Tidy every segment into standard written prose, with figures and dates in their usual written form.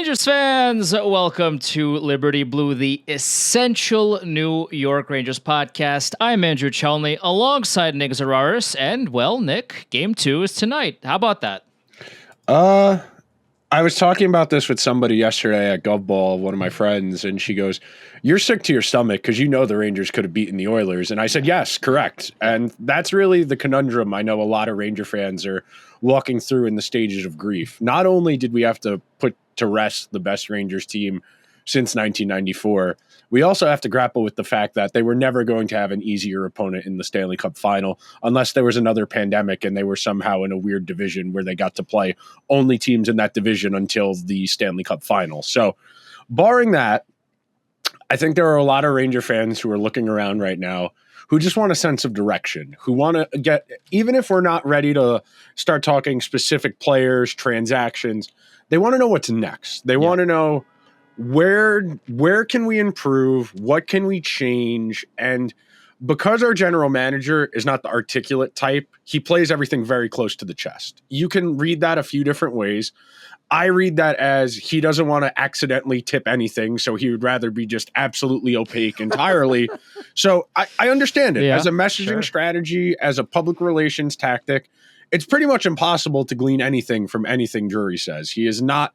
Rangers fans, welcome to Liberty Blue, the essential New York Rangers podcast. I'm Andrew Chelney, alongside Nick Zararis, and, well, Nick, Game 2 is tonight. How about that? I was talking about this with somebody yesterday at Gov Ball, one of my friends, and she goes, "You're sick to your stomach because you know the Rangers could have beaten the Oilers." And I said, yes, correct. And that's really the conundrum I know a lot of Ranger fans are walking through in the stages of grief. Not only did we have to put to rest the best Rangers team since 1994, we also have to grapple with the fact that they were never going to have an easier opponent in the Stanley Cup final unless there was another pandemic and they were somehow in a weird division where they got to play only teams in that division until the Stanley Cup final. So barring that, I think there are a lot of Ranger fans who are looking around right now who just want a sense of direction, who want to get, even if we're not ready to start talking specific players, transactions, they want to know what's next. They want to know where can we improve? What can we change? And because our general manager is not the articulate type, he plays everything very close to the chest. You can read that a few different ways. I read that as he doesn't want to accidentally tip anything, so he would rather be just absolutely opaque entirely. So I understand it. As a messaging strategy, as a public relations tactic, it's pretty much impossible to glean anything from anything Drury says. He's not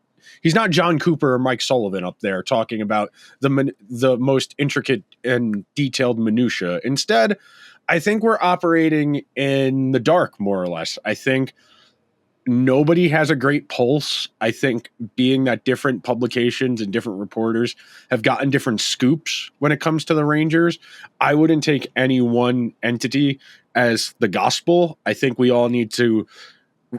John Cooper or Mike Sullivan up there talking about the most intricate and detailed minutia. Instead, I think we're operating in the dark, more or less. I think nobody has a great pulse. I think being that different publications and different reporters have gotten different scoops when it comes to the Rangers, I wouldn't take any one entity as the gospel. I think we all need to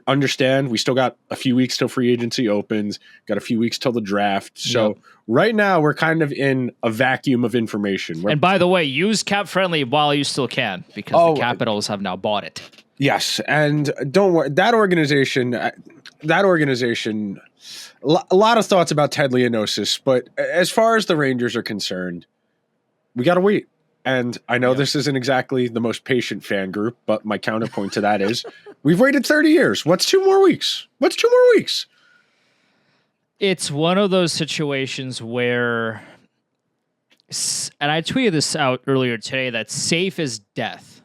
understand we still got a few weeks till free agency opens, got a few weeks till the draft. So right now we're kind of in a vacuum of information. And by the way, use Cap Friendly while you still can, because the Capitals have now bought it. Yes, and don't worry, that organization, a lot of thoughts about Ted Leonosis, but as far as the Rangers are concerned, we got to wait. And I know this isn't exactly the most patient fan group, but my counterpoint to that is we've waited 30 years. What's 2 more weeks? It's one of those situations where, and I tweeted this out earlier today, that safe is death.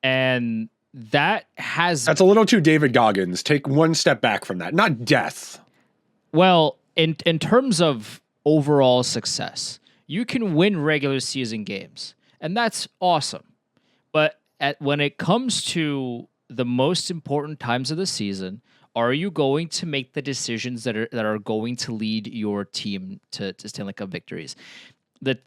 And that's a little too David Goggins. Take one step back from that. Not death. Well, in terms of overall success, you can win regular season games. And that's awesome. But when it comes to the most important times of the season, are you going to make the decisions that are going to lead your team to Stanley Cup victories? That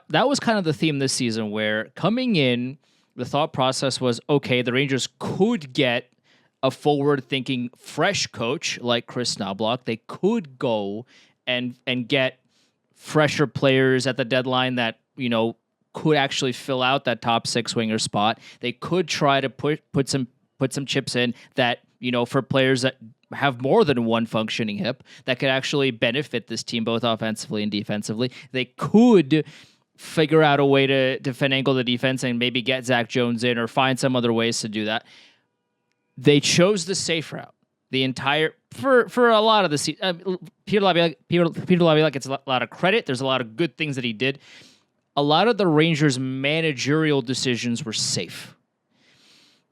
was kind of the theme this season, where coming in, the thought process was, okay, the Rangers could get a forward-thinking, fresh coach like Chris Knoblauch. They could go and get fresher players at the deadline that, could actually fill out that top 6 winger spot. They could try to put some chips in that, for players that have more than one functioning hip that could actually benefit this team both offensively and defensively. They could figure out a way to finagle the defense and maybe get Zach Jones in or find some other ways to do that. They chose the safe route. The entire for a lot of the season, Peter Laviolette gets a lot of credit. There's a lot of good things that he did. A lot of the Rangers' managerial decisions were safe.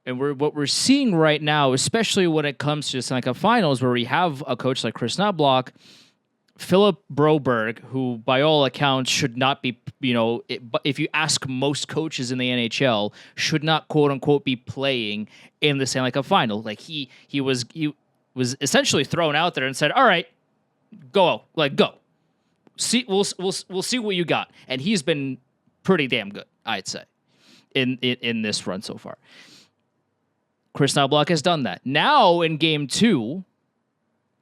And what we're seeing right now, especially when it comes to the finals, where we have a coach like Chris Knoblauch, Philip Broberg, who by all accounts should not be, if you ask most coaches in the NHL, should not quote unquote be playing in the Stanley Cup final. Like he was essentially thrown out there and said, "All right, go." See, we'll see what you got, and he's been pretty damn good, I'd say, in this run so far. Chris Knoblauch has done that. Now in Game 2,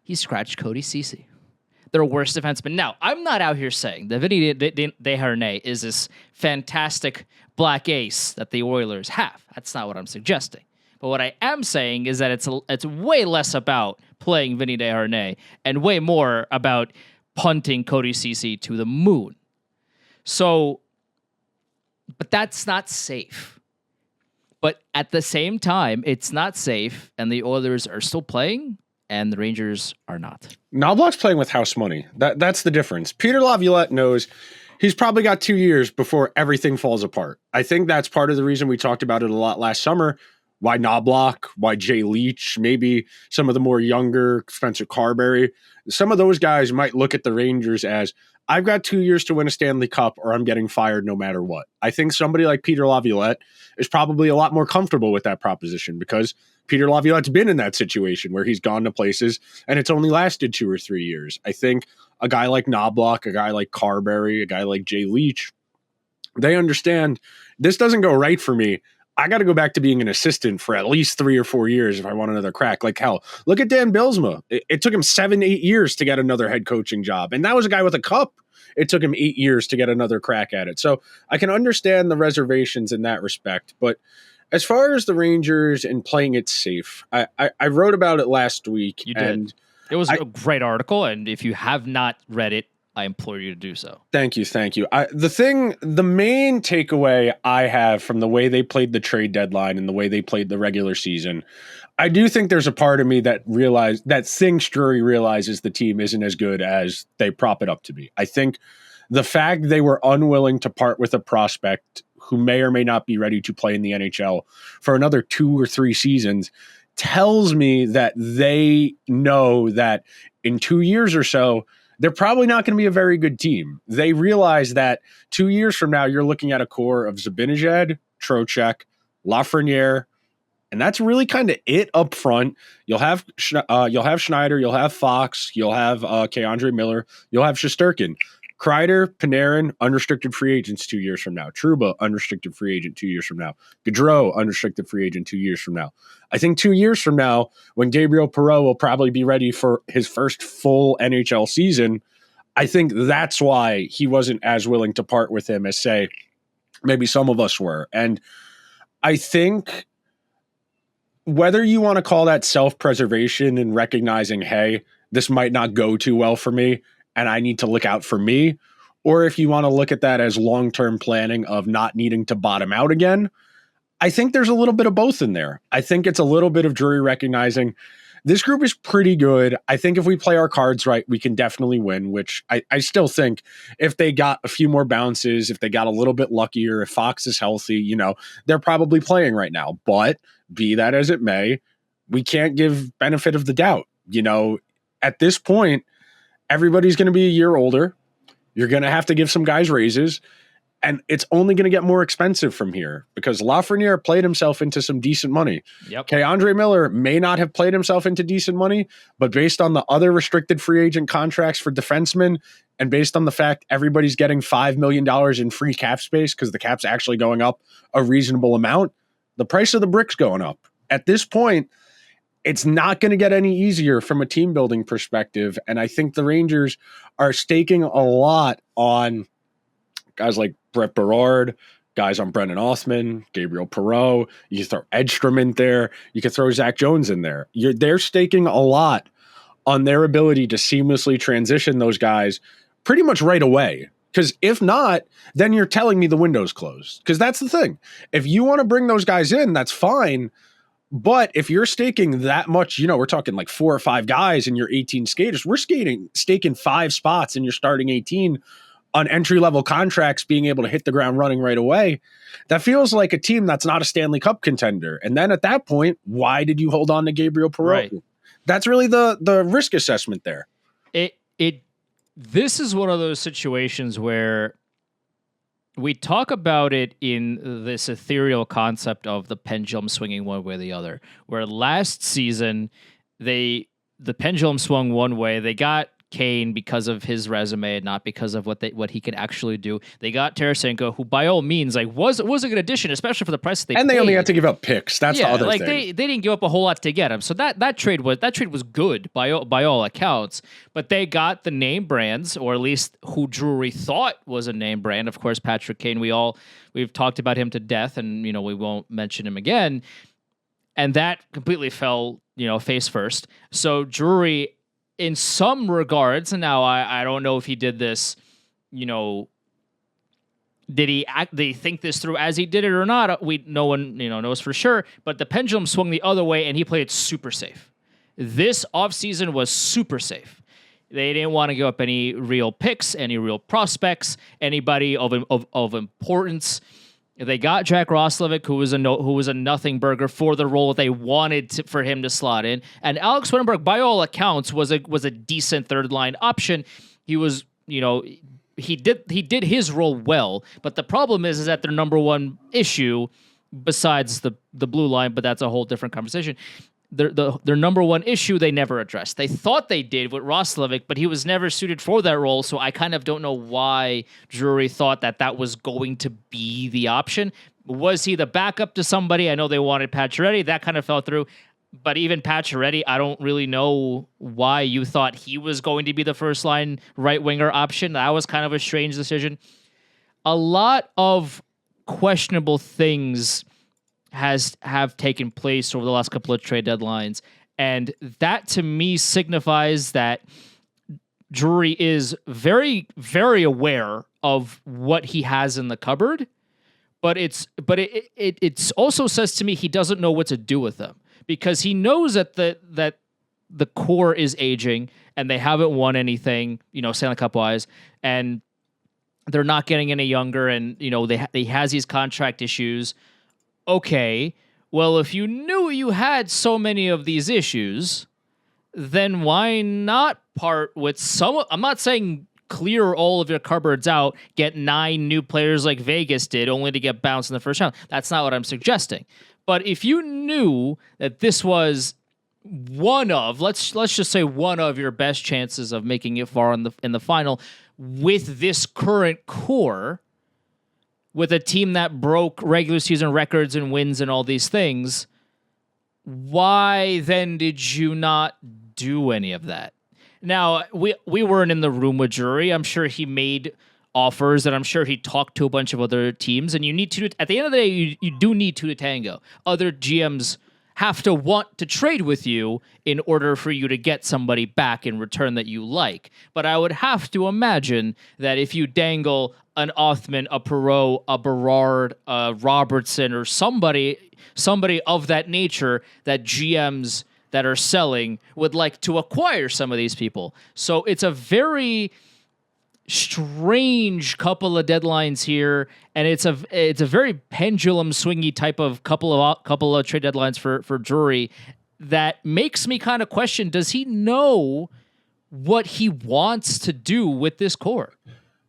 he scratched Cody Ceci, their worst defenseman. Now, I'm not out here saying that Vinny Desharnais is this fantastic black ace that the Oilers have. That's not what I'm suggesting. But what I am saying is that it's way less about playing Vinny Desharnais and way more about punting Cody Ceci to the moon. So, but that's not safe. But at the same time, it's not safe, and the Oilers are still playing, and the Rangers are not. Knobloch's playing with house money. That's the difference. Peter Laviolette knows he's probably got 2 years before everything falls apart. I think that's part of the reason we talked about it a lot last summer. Why Knobloch, why Jay Leach, maybe some of the more younger Spencer Carberry. Some of those guys might look at the Rangers as, I've got 2 years to win a Stanley Cup or I'm getting fired no matter what. I think somebody like Peter Laviolette is probably a lot more comfortable with that proposition because Peter Laviolette's been in that situation where he's gone to places and it's only lasted 2 or 3 years. I think a guy like Knobloch, a guy like Carberry, a guy like Jay Leach, they understand this doesn't go right for me. I got to go back to being an assistant for at least 3 or 4 years if I want another crack. Like hell, look at Dan Bylsma. It took him 7-8 years to get another head coaching job. And that was a guy with a cup. It took him 8 years to get another crack at it. So I can understand the reservations in that respect. But as far as the Rangers and playing it safe, I wrote about it last week. You did. It was a great article. And if you have not read it, I implore you to do so. Thank you. The main takeaway I have from the way they played the trade deadline and the way they played the regular season, I do think there's a part of me that thinks Drury realizes the team isn't as good as they prop it up to be. I think the fact they were unwilling to part with a prospect who may or may not be ready to play in the NHL for another 2 or 3 seasons tells me that they know that in 2 years or so, they're probably not going to be a very good team. They realize that 2 years from now, you're looking at a core of Zibanejad, Trocheck, Lafreniere, and that's really kind of it up front. You'll have Schneider, you'll have Fox, you'll have K'Andre Miller, you'll have Shesterkin. Kreider, Panarin, unrestricted free agents 2 years from now. Trouba, unrestricted free agent 2 years from now. Gaudreau, unrestricted free agent 2 years from now. I think 2 years from now, when Gabriel Perreault will probably be ready for his first full NHL season, I think that's why he wasn't as willing to part with him as, say, maybe some of us were. And I think whether you want to call that self-preservation and recognizing, hey, this might not go too well for me, and I need to look out for me, or if you want to look at that as long-term planning of not needing to bottom out again, I think there's a little bit of both in there. I think it's a little bit of Drury recognizing this group is pretty good. I think if we play our cards right, we can definitely win, which I still think if they got a few more bounces, if they got a little bit luckier, if Fox is healthy, they're probably playing right now. But be that as it may, we can't give benefit of the doubt. At this point, everybody's going to be a year older. You're going to have to give some guys raises, and it's only going to get more expensive from here because Lafreniere played himself into some decent money. Yep. K'Andre Miller may not have played himself into decent money, but based on the other restricted free agent contracts for defensemen and based on the fact everybody's getting $5 million in free cap space because the cap's actually going up a reasonable amount, the price of the brick's going up. At this point, it's not going to get any easier from a team building perspective. And I think the Rangers are staking a lot on guys like Brett Berard, guys on Brendan Othman, Gabriel Perreault. You can throw Edstrom in there. You can throw Zach Jones in there. They're staking a lot on their ability to seamlessly transition those guys pretty much right away. Because if not, then you're telling me the window's closed. Because that's the thing. If you want to bring those guys in, that's fine. But if you're staking that much, we're talking like 4 or 5 guys and you're 18 skaters, we're staking 5 spots and you're starting 18 on entry-level contracts, being able to hit the ground running right away. That feels like a team that's not a Stanley Cup contender. And then at that point, why did you hold on to Gabriel Perreault? Right. That's really the risk assessment there. This is one of those situations where we talk about it in this ethereal concept of the pendulum swinging one way or the other, where last season the pendulum swung one way. They got Kane because of his resume and not because of what he can actually do. They got Tarasenko, who by all means was a good addition, especially for the price they paid. And they only had to give up picks. That's the other thing. They didn't give up a whole lot to get him. So that trade was good by all accounts. But they got the name brands, or at least who Drury thought was a name brand. Of course, Patrick Kane. We've talked about him to death, and we won't mention him again. And that completely fell face first. So Drury, in some regards, and now I don't know if he did this, did he think this through as he did it or not? No one knows for sure. But the pendulum swung the other way, and he played it super safe. This offseason was super safe. They didn't want to give up any real picks, any real prospects, anybody of importance. They got Jack Roslovic, who was a nothing burger for the role that they wanted for him to slot in, and Alex Winterberg, by all accounts, was a decent third line option. He was, he did his role well, but the problem is that their number one issue, besides the blue line, but that's a whole different conversation. Their number one issue they never addressed. They thought they did with Roslovic, but he was never suited for that role, so I kind of don't know why Drury thought that was going to be the option. Was he the backup to somebody? I know they wanted Pacioretty. That kind of fell through. But even Pacioretty, I don't really know why you thought he was going to be the first-line right-winger option. That was kind of a strange decision. A lot of questionable things have taken place over the last couple of trade deadlines, and that to me signifies that Drury is very, very aware of what he has in the cupboard, but it also says to me he doesn't know what to do with them, because he knows that the core is aging and they haven't won anything, Stanley Cup wise, and they're not getting any younger, and they has these contract issues. Okay, well, if you knew you had so many of these issues, then why not part with some? I'm not saying clear all of your cupboards out, get 9 new players like Vegas did, only to get bounced in the first round. That's not what I'm suggesting. But if you knew that this was one of, let's just say one of your best chances of making it far in the final with this current core, with a team that broke regular season records and wins and all these things, why then did you not do any of that? Now, we weren't in the room with Drury. I'm sure he made offers, and I'm sure he talked to a bunch of other teams, and you need to, at the end of the day, you do need to tango. Other GMs have to want to trade with you in order for you to get somebody back in return that you like. But I would have to imagine that if you dangle an Othman, a Perreault, a Berard, a Robertson, or somebody of that nature, that GMs that are selling would like to acquire some of these people. So it's a very strange couple of deadlines here, and it's a very pendulum swingy type of couple of trade deadlines for Drury that makes me kind of question, does he know what he wants to do with this core?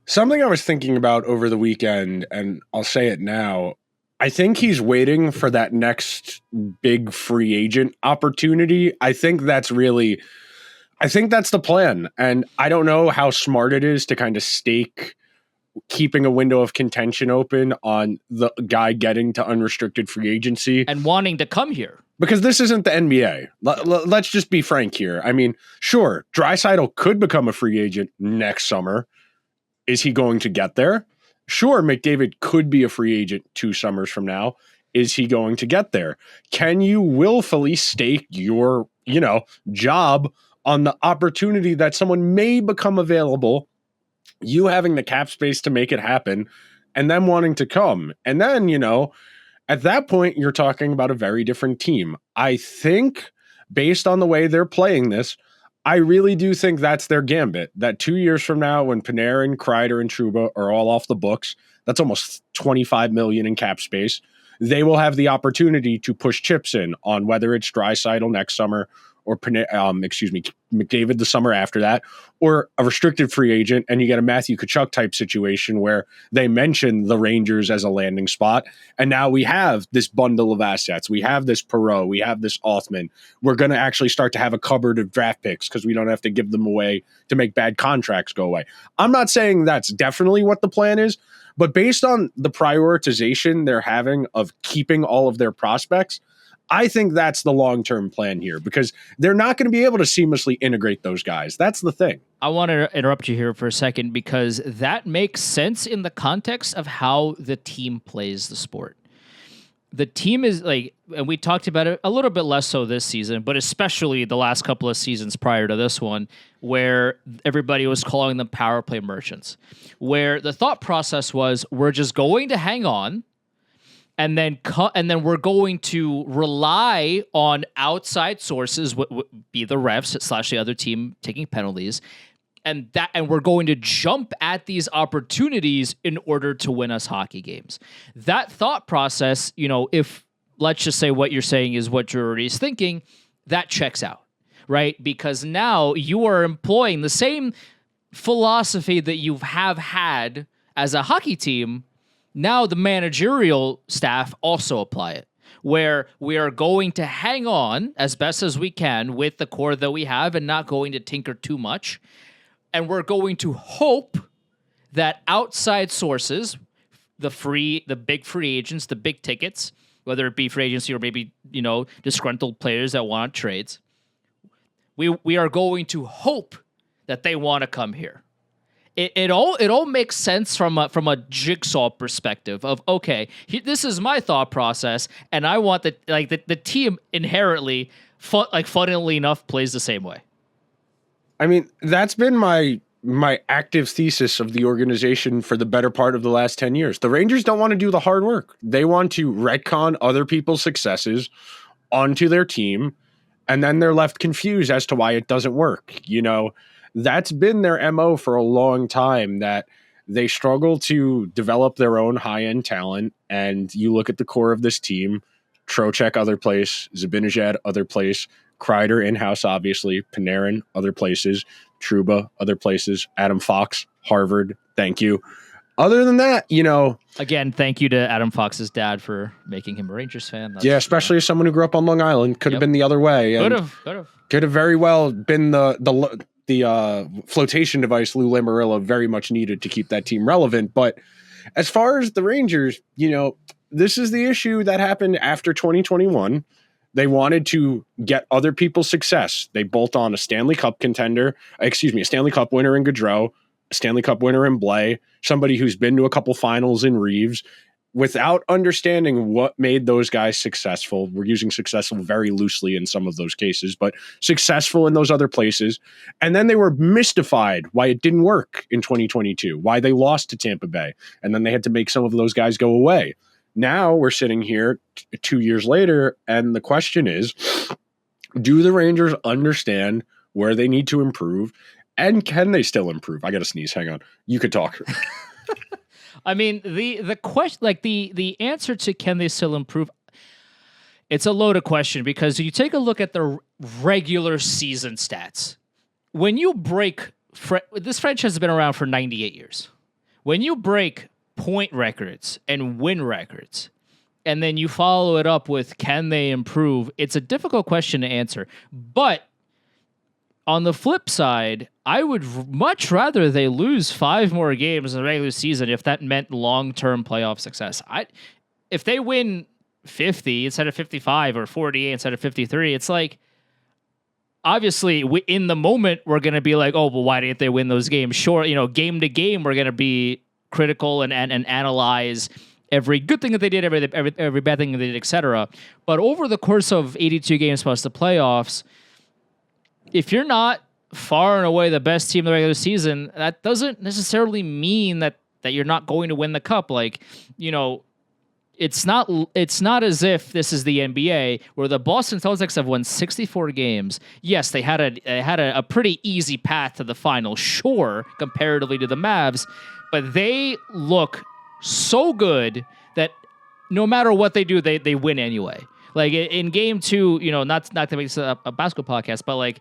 Something I was thinking about over the weekend, and I'll say it now, I think he's waiting for that next big free agent opportunity. I think that's the plan. And I don't know how smart it is to kind of stake keeping a window of contention open on the guy getting to unrestricted free agency and wanting to come here. Because this isn't the NBA. Let's just be frank here. I mean, sure, Draisaitl could become a free agent next summer. Is he going to get there? Sure, McDavid could be a free agent 2 summers from now. Is he going to get there? Can you willfully stake your, job on the opportunity that someone may become available, you having the cap space to make it happen, and them wanting to come? And then, at that point, you're talking about a very different team. I think, based on the way they're playing this, I really do think that's their gambit. That 2 years from now, when Panarin, Kreider, and Trouba are all off the books, that's almost $25 million in cap space. They will have the opportunity to push chips in on whether it's Draisaitl next summer or McDavid the summer after that, or a restricted free agent, and you get a Matthew Tkachuk type situation where they mention the Rangers as a landing spot, and now we have this bundle of assets. We have this Perreault, we have this Othman. We're going to actually start to have a cupboard of draft picks because we don't have to give them away to make bad contracts go away. I'm not saying that's definitely what the plan is, but based on the prioritization they're having of keeping all of their prospects, I think that's the long-term plan here, because they're not going to be able to seamlessly integrate those guys. That's the thing. I want to interrupt you here for a second, because that makes sense in the context of how the team plays the sport. The team is and we talked about it a little bit less so this season, but especially the last couple of seasons prior to this one, where everybody was calling them power play merchants, where the thought process was, we're just going to hang on, and then we're going to rely on outside sources, be the refs / the other team taking penalties, and we're going to jump at these opportunities in order to win us hockey games. That thought process, if let's just say what you're saying is what Zararis is thinking, that checks out, right? Because now you are employing the same philosophy that you have had as a hockey team. Now the managerial staff also apply it, where we are going to hang on as best as we can with the core that we have and not going to tinker too much. And we're going to hope that outside sources, the big free agents, the big tickets, whether it be free agency or maybe, disgruntled players that want trades, we are going to hope that they want to come here. It all makes sense from a jigsaw perspective of, okay, this is my thought process, and I want the team inherently, funnily enough, plays the same way. I mean, that's been my active thesis of the organization for the better part of the last 10 years. The Rangers don't want to do the hard work. They want to retcon other people's successes onto their team, and then they're left confused as to why it doesn't work. That's been their MO for a long time, that they struggle to develop their own high-end talent. And you look at the core of this team, Trocheck, other place, Zibanejad, other place, Kreider, in-house, obviously, Panarin, other places, Trouba, other places, Adam Fox, Harvard, thank you. Other than that, Again, thank you to Adam Fox's dad for making him a Rangers fan. Especially as someone who grew up on Long Island. Could have been the other way. Could have very well been the flotation device Lou Lamoriello very much needed to keep that team relevant. But as far as the Rangers, this is the issue that happened after 2021. They wanted to get other people's success. They bolt on a Stanley Cup winner in Gaudreau, a Stanley Cup winner in Blais, somebody who's been to a couple finals in Reeves, without understanding what made those guys successful. We're using successful very loosely in some of those cases, but successful in those other places. And then they were mystified why it didn't work in 2022, why they lost to Tampa Bay. And then they had to make some of those guys go away. Now we're sitting here 2 years later, and the question is, do the Rangers understand where they need to improve? And can they still improve? I got to sneeze. Hang on. You could talk. I mean, the question, the answer to can they still improve, it's a loaded question, because you take a look at the regular season stats. When you break, this franchise has been around for 98 years. When you break point records and win records, and then you follow it up with can they improve, it's a difficult question to answer. But on the flip side, I would much rather they lose 5 more games in the regular season if that meant long-term playoff success. If they win 50 instead of 55 or 48 instead of 53, it's like, obviously, in the moment, we're going to be like, oh, well, why didn't they win those games? Sure, game to game, we're going to be critical and analyze every good thing that they did, every bad thing that they did, etc. But over the course of 82 games plus the playoffs, if you're not far and away the best team in the regular season, that doesn't necessarily mean that you're not going to win the cup. It's not as if this is the NBA where the Boston Celtics have won 64 games. Yes, they had a pretty easy path to the final, sure, comparatively to the Mavs, but they look so good that no matter what they do, they win anyway. Like in game 2, not to make this a basketball podcast, but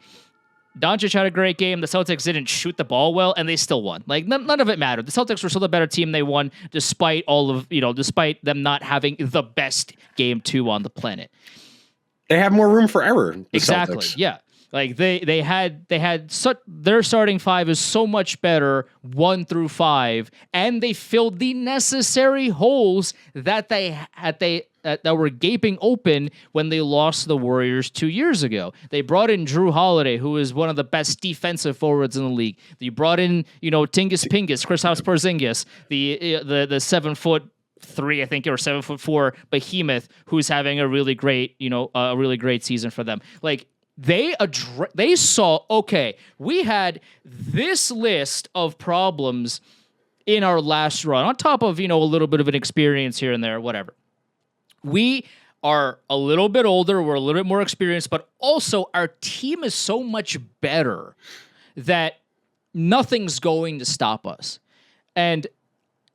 Doncic had a great game. The Celtics didn't shoot the ball well, and they still won. None of it mattered. The Celtics were still the better team. They won despite despite them not having the best game 2 on the planet. They have more room for error. Exactly. Celtics. Yeah. Their starting 5 is so much better 1 through 5, and they filled the necessary holes that that were gaping open when they lost to the Warriors 2 years ago. They brought in Drew Holiday, who is one of the best defensive forwards in the league. You brought in, Tingus Pingus, Kristaps Porzingis, the 7'3", I think, or 7'4" behemoth, who's having a really great season for them. They saw, okay, we had this list of problems in our last run, on top of, a little bit of an experience here and there, whatever. We are a little bit older, we're a little bit more experienced, but also our team is so much better that nothing's going to stop us. And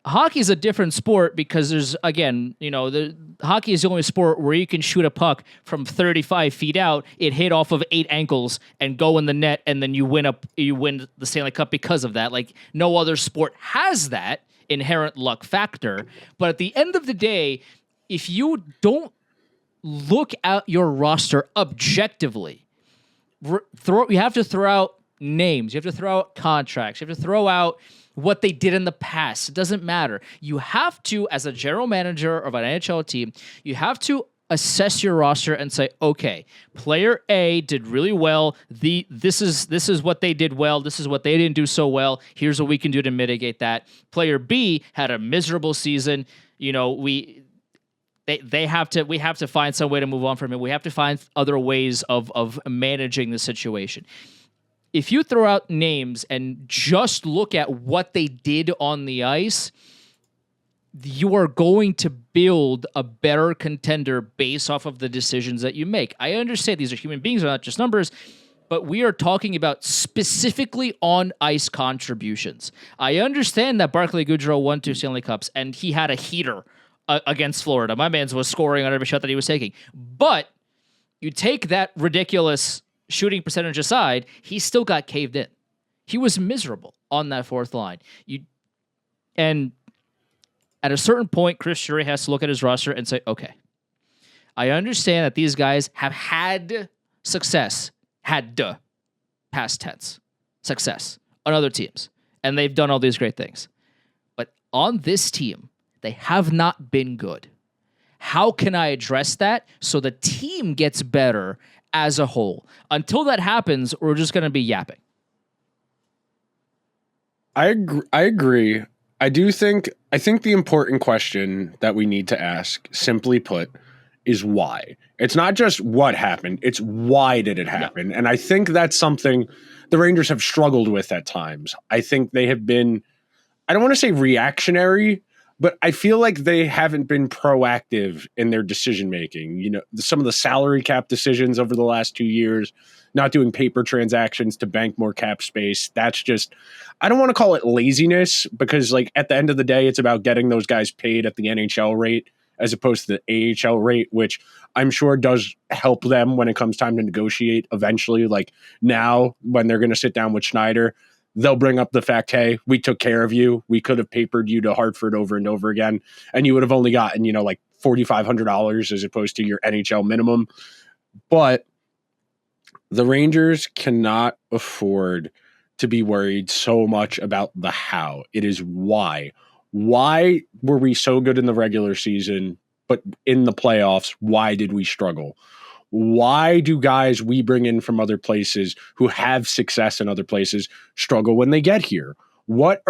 hockey is a different sport because there's, again, hockey is the only sport where you can shoot a puck from 35 feet out, it hit off of 8 ankles and go in the net, and then you win the Stanley Cup because of that. Like, no other sport has that inherent luck factor. But at the end of the day, if you don't look at your roster objectively, you have to throw out names, you have to throw out contracts, you have to throw out what they did in the past. It doesn't matter. You have to, as a general manager of an NHL team, you have to assess your roster and say, okay, player A did really well. This is what they did well. This is what they didn't do so well. Here's what we can do to mitigate that. Player B had a miserable season. We have to find some way to move on from it. We have to find other ways of managing the situation. If you throw out names and just look at what they did on the ice, you are going to build a better contender based off of the decisions that you make. I understand these are human beings, they're not just numbers, but we are talking about specifically on ice contributions. I understand that Barclay Goodrow won 2 Stanley Cups and he had a heater against Florida. My man was scoring on every shot that he was taking. But you take that ridiculous shooting percentage aside, he still got caved in. He was miserable on that fourth line. And at a certain point, Chris Drury has to look at his roster and say, okay, I understand that these guys have had success, past tense, success on other teams, and they've done all these great things. But on this team, they have not been good. How can I address that so the team gets better as a whole? Until that happens, we're just going to be yapping. I agree. I think the important question that we need to ask, simply put, is why. It's not just what happened, it's why did it happen? No. And I think that's something the Rangers have struggled with at times. I think they have been, I don't want to say reactionary, but I feel like they haven't been proactive in their decision-making. Some of the salary cap decisions over the last 2 years, not doing paper transactions to bank more cap space. That's just, I don't want to call it laziness because at the end of the day, it's about getting those guys paid at the NHL rate as opposed to the AHL rate, which I'm sure does help them when it comes time to negotiate eventually. Like now when they're going to sit down with Schneider, they'll bring up the fact, hey, we took care of you. We could have papered you to Hartford over and over again, and you would have only gotten, $4,500 as opposed to your NHL minimum. But the Rangers cannot afford to be worried so much about the how. It is why. Why were we so good in the regular season, but in the playoffs, why did we struggle? Why do guys we bring in from other places who have success in other places struggle when they get here? What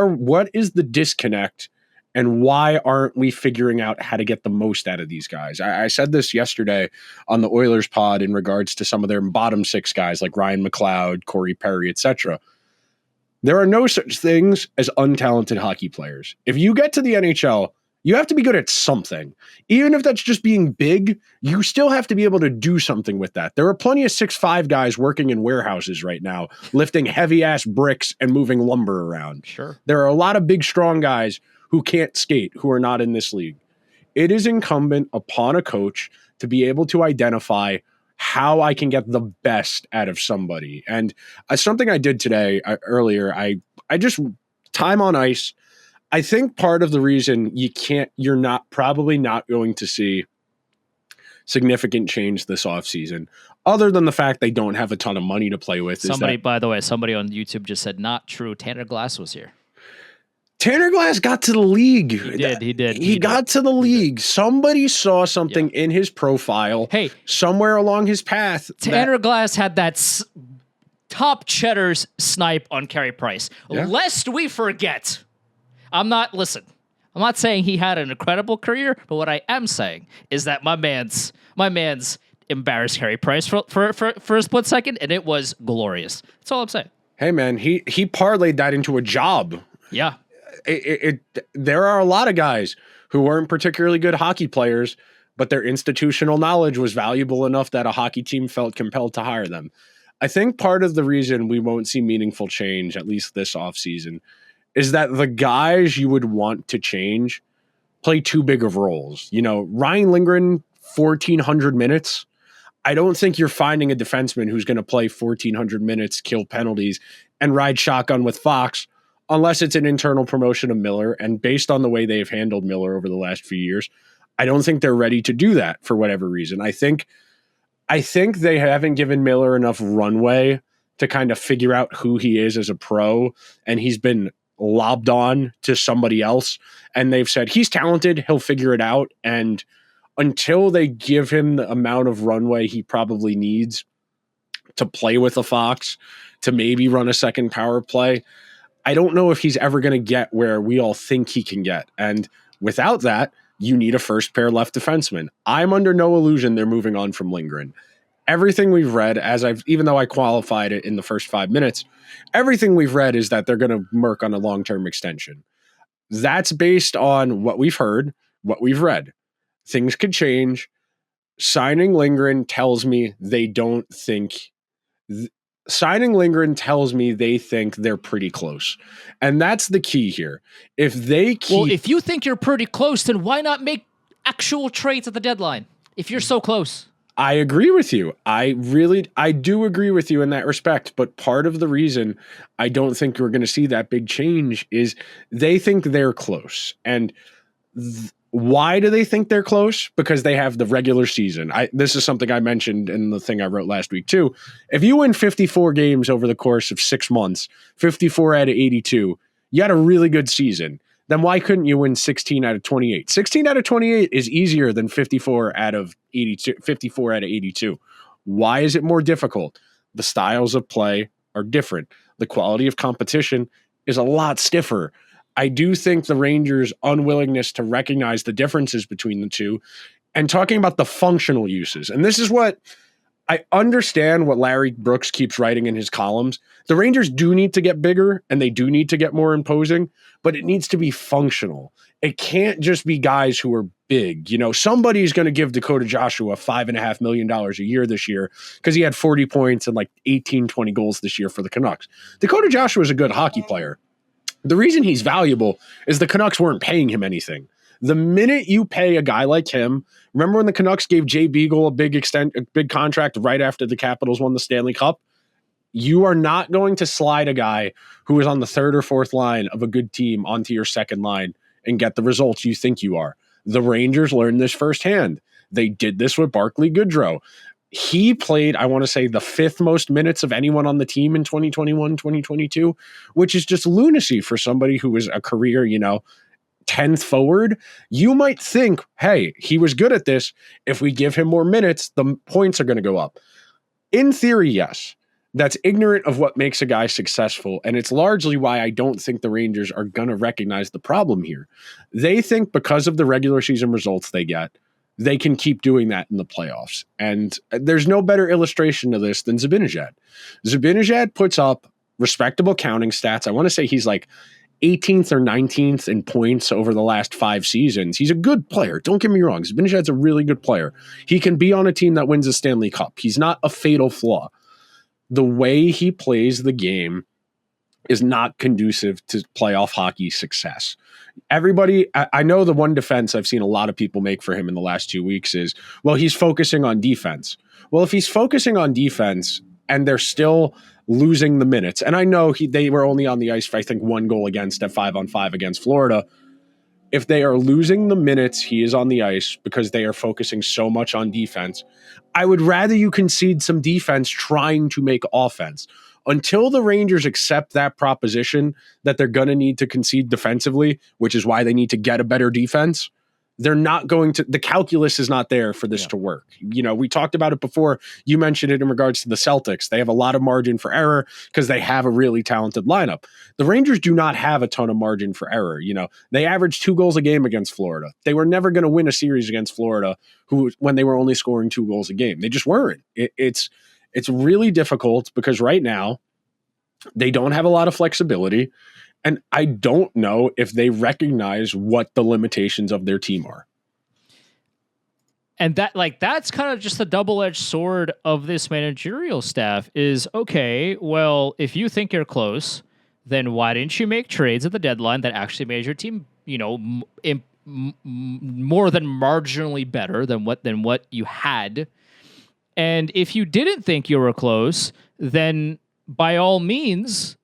is the disconnect, and why aren't we figuring out how to get the most out of these guys? I said this yesterday on the Oilers pod in regards to some of their bottom 6 guys like Ryan McLeod, Corey Perry, etc. There are no such things as untalented hockey players. If you get to the NHL, you have to be good at something. Even if that's just being big, you still have to be able to do something with that. There are plenty of 6'5" guys working in warehouses right now, lifting heavy-ass bricks and moving lumber around. Sure. There are a lot of big, strong guys who can't skate, who are not in this league. It is incumbent upon a coach to be able to identify how I can get the best out of somebody. And something I did today, earlier, I just, time on ice, I think part of the reason you're probably not going to see significant change this offseason, other than the fact they don't have a ton of money to play with. By the way, somebody on YouTube just said, not true. Tanner Glass was here. Tanner Glass got to the league. He did. He got to the league. Somebody saw something in his profile. Hey, somewhere along his path. Tanner Glass had that top cheddars snipe on Carey Price. Yeah. Lest we forget. I'm not saying he had an incredible career, but what I am saying is that my man's embarrassed Carey Price for a split second, and it was glorious. That's all I'm saying. Hey man, he parlayed that into a job. Yeah. There are a lot of guys who weren't particularly good hockey players, but their institutional knowledge was valuable enough that a hockey team felt compelled to hire them. I think part of the reason we won't see meaningful change, at least this offseason, is that the guys you would want to change play too big of roles. Ryan Lindgren, 1,400 minutes. I don't think you're finding a defenseman who's going to play 1,400 minutes, kill penalties, and ride shotgun with Fox, unless it's an internal promotion of Miller. And based on the way they've handled Miller over the last few years, I don't think they're ready to do that for whatever reason. I think they haven't given Miller enough runway to kind of figure out who he is as a pro, and he's been lobbed on to somebody else, and they've said he's talented, he'll figure it out. And until they give him the amount of runway he probably needs to play with a Fox, to maybe run a second power play, I don't know if he's ever going to get where we all think he can get. And without that, you need a first pair left defenseman. I'm under no illusion they're moving on from Lindgren. Everything we've read, even though I qualified it in the first 5 minutes, everything we've read is that they're going to work on a long-term extension. That's based on what we've heard, what we've read. Things could change. Signing Lindgren tells me they don't think. Signing Lindgren tells me they think they're pretty close, and that's the key here. If you think you're pretty close, then why not make actual trades at the deadline? If you're so close. I agree with you. I do agree with you in that respect. But part of the reason I don't think we're going to see that big change is they think they're close. And why do they think they're close? Because they have the regular season. This is something I mentioned in the thing I wrote last week too. If you win 54 games over the course of 6 months, 54 out of 82, you had a really good season. Then why couldn't you win 16 out of 28? 16 out of 28 is easier than 54 out of 82. 54 out of 82. Why is it more difficult? The styles of play are different. The quality of competition is a lot stiffer. I do think the Rangers' unwillingness to recognize the differences between the two, and talking about the functional uses, and this is what I understand what Larry Brooks keeps writing in his columns. The Rangers do need to get bigger and they do need to get more imposing, but it needs to be functional. It can't just be guys who are big. Somebody's going to give Dakota Joshua $5.5 million a year this year because he had 40 points and like 20 goals this year for the Canucks. Dakota Joshua is a good hockey player. The reason he's valuable is the Canucks weren't paying him anything. The minute you pay a guy like him, remember when the Canucks gave Jay Beagle a big contract right after the Capitals won the Stanley Cup? You are not going to slide a guy who is on the third or fourth line of a good team onto your second line and get the results you think you are. The Rangers learned this firsthand. They did this with Barclay Goodrow. He played, I want to say, the fifth most minutes of anyone on the team in 2021, 2022, which is just lunacy for somebody who was a career, 10th forward. You might think, hey, he was good at this. If we give him more minutes, the points are going to go up. In theory, yes. That's ignorant of what makes a guy successful. And it's largely why I don't think the Rangers are going to recognize the problem here. They think because of the regular season results they get, they can keep doing that in the playoffs. And there's no better illustration of this than Zibanejad. Zibanejad puts up respectable counting stats. I want to say he's like 18th or 19th in points over the last 5 seasons. He's a good player. Don't get me wrong. Zibanejad's a really good player. He can be on a team that wins a Stanley Cup. He's not a fatal flaw. The way he plays the game is not conducive to playoff hockey success. Everybody, I know the one defense I've seen a lot of people make for him in the last 2 weeks is, well, he's focusing on defense. Well, if he's focusing on defense and they're still losing the minutes, and I know they were only on the ice for, I think, 1 goal against at 5-on-5 against Florida. If they are losing the minutes he is on the ice because they are focusing so much on defense, I would rather you concede some defense trying to make offense. Until the Rangers accept that proposition that they're going to need to concede defensively, which is why they need to get a better defense, they're not going to, the calculus is not there for this to work. We talked about it before. You mentioned it in regards to the Celtics. They have a lot of margin for error because they have a really talented lineup. The Rangers do not have a ton of margin for error. They averaged 2 goals a game against Florida. They were never going to win a series against Florida when they were only scoring 2 goals a game. They just weren't. It's really difficult because right now they don't have a lot of flexibility. And I don't know if they recognize what the limitations of their team are. And that's kind of just the double-edged sword of this managerial staff is, okay, well, if you think you're close, then why didn't you make trades at the deadline that actually made your team, more than marginally better than what you had? And if you didn't think you were close, then by all means,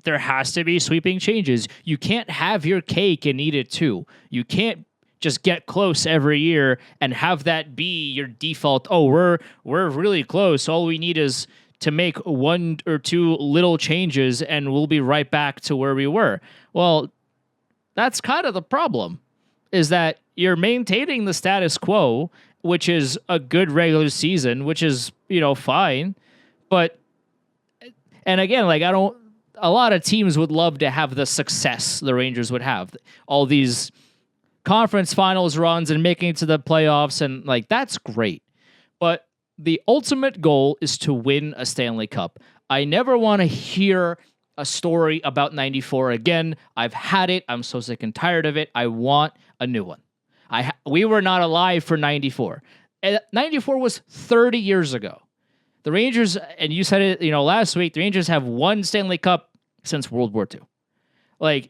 there has to be sweeping changes. You can't have your cake and eat it too. You can't just get close every year and have that be your default. Oh, we're really close. All we need is to make one or two little changes and we'll be right back to where we were. Well, that's kind of the problem, is that you're maintaining the status quo, which is a good regular season, which is, fine. But, and again, a lot of teams would love to have the success the Rangers would have. All these conference finals runs and making it to the playoffs, and that's great. But the ultimate goal is to win a Stanley Cup. I never want to hear a story about 94 again. I've had it. I'm so sick and tired of it. I want a new one. We were not alive for 94. 94 was 30 years ago. The Rangers, and you said it, last week, the Rangers have won Stanley Cup since World War II.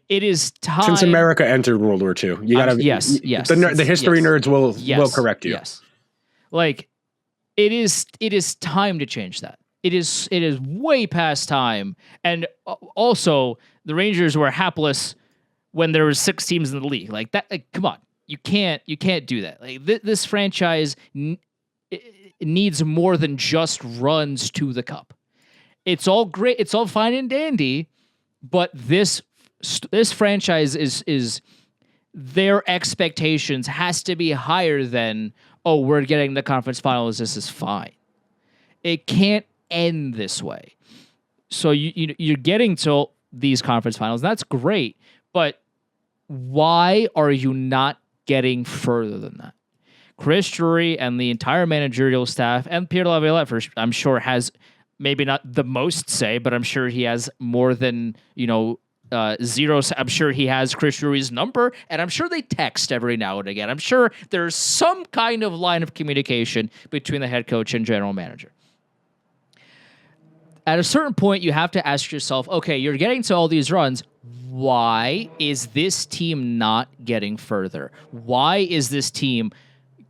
It is time. Since America entered World War II. You gotta, yes. The history nerds will correct you. Yes. It is time to change that. It is way past time. And also, the Rangers were hapless when there were 6 teams in the league. Come on. You can't do that. This franchise needs more than just runs to the cup. It's all great. It's all fine and dandy, but this franchise is their expectations has to be higher than, oh, we're getting the conference finals. This is fine. It can't end this way. So you're getting to these conference finals. That's great, but why are you not getting further than that? Chris Drury and the entire managerial staff, and Pierre Laviolette, I'm sure, has maybe not the most say, but I'm sure he has more than, zero. I'm sure he has Chris Drury's number, and I'm sure they text every now and again. I'm sure there's some kind of line of communication between the head coach and general manager. At a certain point, you have to ask yourself, okay, you're getting to all these runs. Why is this team not getting further? Why is this team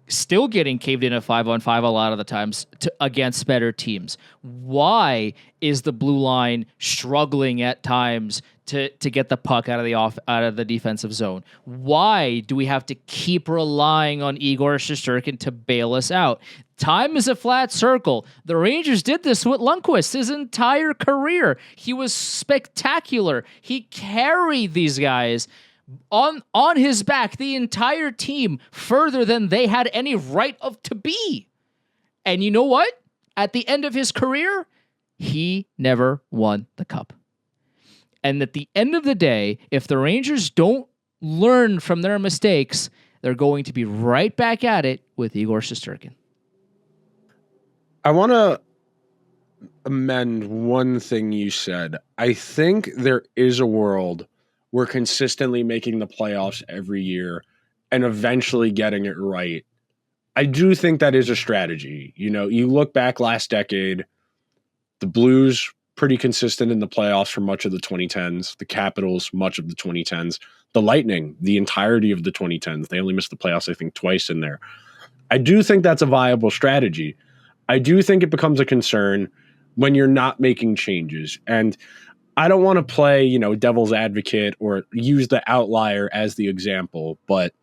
still getting caved in at 5-on-5 a lot of the times against better teams? Why is the blue line struggling at times to get the puck out of the defensive zone? Why do we have to keep relying on Igor Shesterkin to bail us out? Time is a flat circle. The Rangers did this with Lundqvist his entire career. He was spectacular. He carried these guys on his back, the entire team, further than they had any right to be. And you know what? At the end of his career, he never won the cup. And at the end of the day, if the Rangers don't learn from their mistakes, they're going to be right back at it with Igor Shesterkin. I want to amend one thing you said. I think there is a world we're consistently making the playoffs every year and eventually getting it right. I do think that is a strategy. You look back last decade, the Blues pretty consistent in the playoffs for much of the 2010s, the Capitals much of the 2010s, the Lightning the entirety of the 2010s. They only missed the playoffs, I think, twice in there. I do think that's a viable strategy. I do think it becomes a concern when you're not making changes. And I don't want to play, devil's advocate or use the outlier as the example, but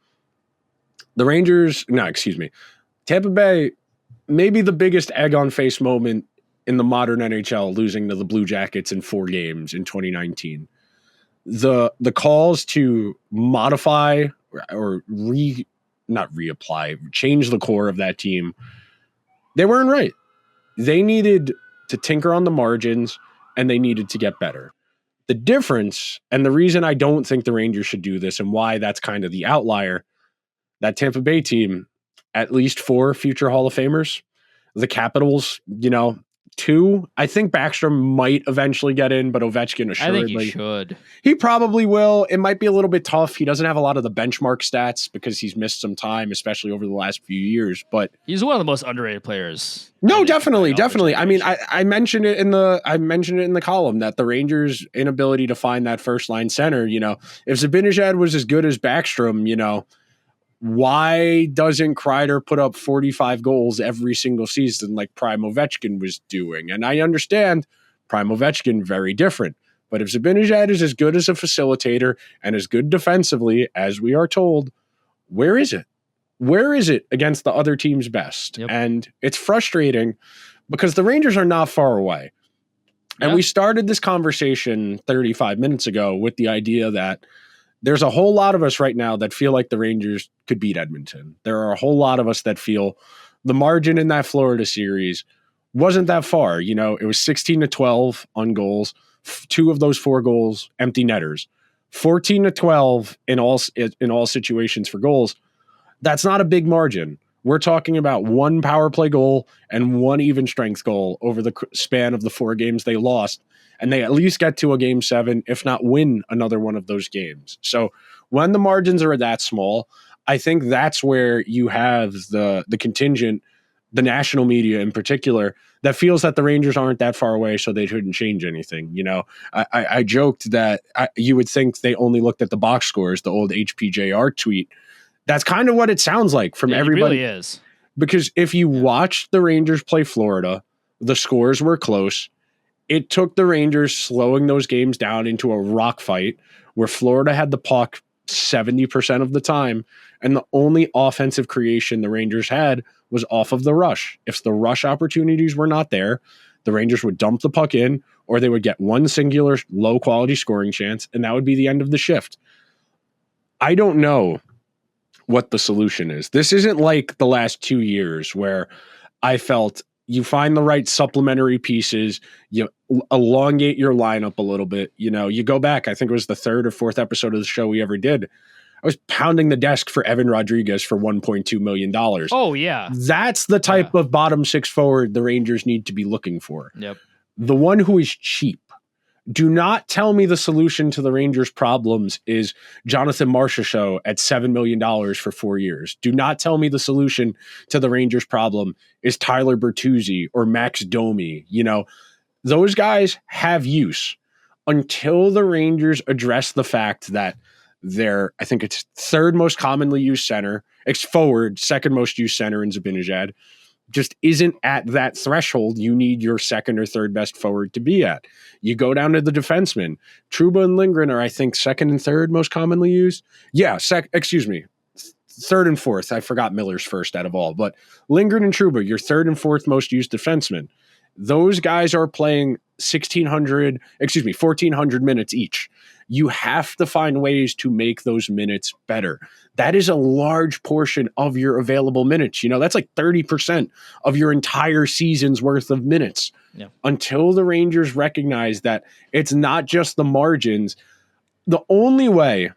Tampa Bay, maybe the biggest egg on face moment in the modern NHL, losing to the Blue Jackets in 4 games in 2019. The calls to modify or change the core of that team, they weren't right. They needed to tinker on the margins, and they needed to get better. The difference, and the reason I don't think the Rangers should do this and why that's kind of the outlier, that Tampa Bay team, at least 4 future Hall of Famers. The Capitals, 2. I think Backstrom might eventually get in, but Ovechkin assuredly. I think he should. He probably will. It might be a little bit tough. He doesn't have a lot of the benchmark stats because he's missed some time, especially over the last few years. But he's one of the most underrated players. No, definitely. I mean, I mentioned it in the column that the Rangers' inability to find that first line center. If Zibanejad was as good as Backstrom, why doesn't Kreider put up 45 goals every single season like Prime Ovechkin was doing? And I understand Prime Ovechkin, very different. But if Zibanejad is as good as a facilitator and as good defensively as we are told, where is it? Where is it against the other team's best? Yep. And it's frustrating because the Rangers are not far away. And we started this conversation 35 minutes ago with the idea that there's a whole lot of us right now that feel like the Rangers could beat Edmonton. There are a whole lot of us that feel the margin in that Florida series wasn't that far. It was 16-12 on goals. 2 of those 4 goals, empty netters. 14-12 in all situations for goals. That's not a big margin. We're talking about 1 power play goal and 1 even strength goal over the span of the 4 games they lost. And they at least get to a game 7, if not win another one of those games. So when the margins are that small, I think that's where you have the contingent, the national media in particular, that feels that the Rangers aren't that far away, so they shouldn't change anything. I joked that you would think they only looked at the box scores, the old HPJR tweet. That's kind of what it sounds like from everybody. It really is. Because if you watched the Rangers play Florida, the scores were close. It took the Rangers slowing those games down into a rock fight where Florida had the puck 70% of the time, and the only offensive creation the Rangers had was off of the rush. If the rush opportunities were not there, the Rangers would dump the puck in, or they would get one singular low-quality scoring chance, and that would be the end of the shift. I don't know what the solution is. This isn't like the last 2 years where I felt you find the right supplementary pieces, you elongate your lineup a little bit. You go back, I think it was the 3rd or 4th episode of the show we ever did. I was pounding the desk for Evan Rodriguez for $1.2 million. Oh, yeah. That's the type of bottom 6 forward the Rangers need to be looking for. Yep. The one who is cheap. Do not tell me the solution to the Rangers' problems is Jonathan Marchessault at $7 million for 4 years. Do not tell me the solution to the Rangers' problem is Tyler Bertuzzi or Max Domi. Those guys have use until the Rangers address the fact that I think it's 3rd most commonly used center, forward, 2nd most used center in Zibanejad, just isn't at that threshold you need your 2nd or 3rd best forward to be at. You go down to the defensemen. Trouba and Lindgren are, I think, 2nd and 3rd most commonly used. Yeah, 3rd and 4th. I forgot Miller's 1st out of all. But Lindgren and Trouba, your 3rd and 4th most used defensemen. Those guys are playing 1,400 minutes each. You have to find ways to make those minutes better. That is a large portion of your available minutes. That's like 30% of your entire season's worth of minutes. Yeah. Until the Rangers recognize that it's not just the margins. The only way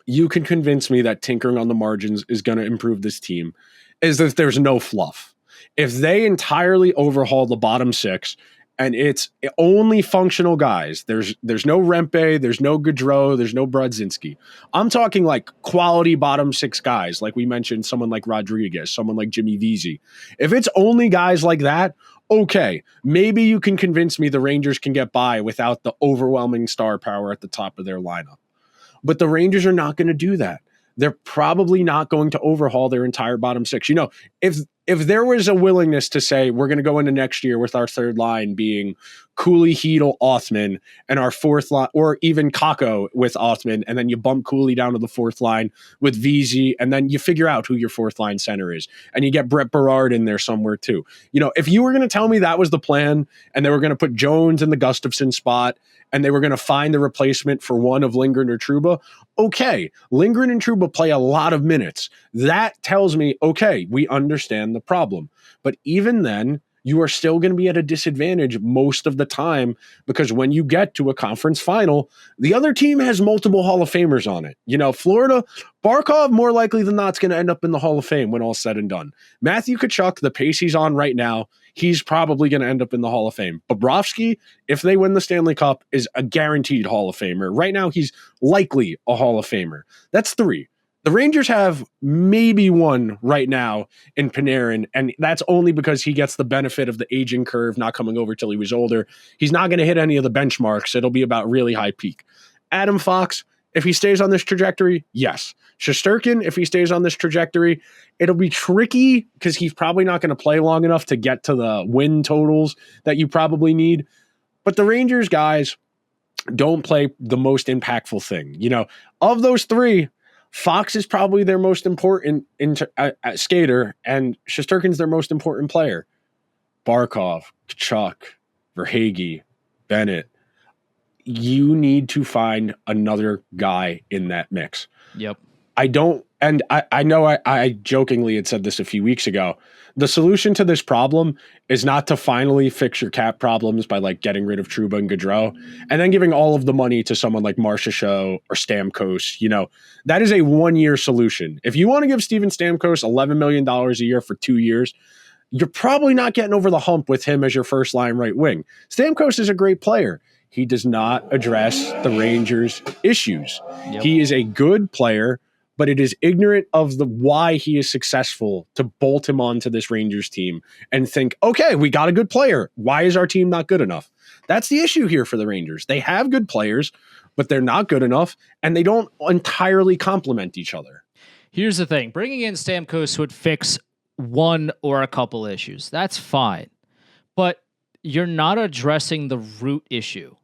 you can convince me that tinkering on the margins is going to improve this team is that there's no fluff. If they entirely overhaul the bottom 6 and it's only functional guys, there's no Rempe, there's no Gaudreau, there's no Brodzinski. I'm talking like quality bottom 6 guys, like we mentioned, someone like Rodriguez, someone like Jimmy Vesey. If it's only guys like that, okay, maybe you can convince me the Rangers can get by without the overwhelming star power at the top of their lineup. But the Rangers are not going to do that. They're probably not going to overhaul their entire bottom 6. If there was a willingness to say we're going to go into next year with our 3rd line being Cooley, Hedel, Othman, and our 4th line, or even Kakko with Othman, and then you bump Cooley down to the 4th line with Vesey, and then you figure out who your 4th line center is, and you get Brett Berard in there somewhere too. If you were going to tell me that was the plan, and they were going to put Jones in the Gustafsson spot, and they were going to find the replacement for one of Lindgren or Trouba, okay, Lindgren and Trouba play a lot of minutes. That tells me, okay, we understand the problem. But even then, you are still going to be at a disadvantage most of the time, because when you get to a conference final, the other team has multiple Hall of Famers on it. Florida, Barkov more likely than not is going to end up in the Hall of Fame when all's said and done. Matthew Tkachuk, the pace he's on right now, he's probably going to end up in the Hall of Fame. Bobrovsky, if they win the Stanley Cup, is a guaranteed Hall of Famer. Right now, he's likely a Hall of Famer. That's 3. The Rangers have maybe 1 right now in Panarin, and that's only because he gets the benefit of the aging curve, not coming over till he was older. He's not going to hit any of the benchmarks. It'll be about really high peak. Adam Fox, if he stays on this trajectory, yes. Shesterkin, if he stays on this trajectory, it'll be tricky because he's probably not going to play long enough to get to the win totals that you probably need. But the Rangers guys don't play the most impactful thing. Of those 3, Fox is probably their most important skater, and Shesterkin's their most important player. Barkov, Tkachuk, Verhaeghe, Bennett. You need to find another guy in that mix. Yep. I know I jokingly had said this a few weeks ago. The solution to this problem is not to finally fix your cap problems by getting rid of Trouba and Gaudreau and then giving all of the money to someone like Marchessault or Stamkos. That is a 1-year solution. If you want to give Steven Stamkos $11 million a year for 2 years, you're probably not getting over the hump with him as your first line right wing. Stamkos is a great player. He does not address the Rangers' issues. Yep. He is a good player, but it is ignorant of the why he is successful to bolt him onto this Rangers team and think, okay, we got a good player. Why is our team not good enough? That's the issue here for the Rangers. They have good players, but they're not good enough, and they don't entirely complement each other. Here's the thing. Bringing in Stamkos would fix one or a couple issues. That's fine. But you're not addressing the root issue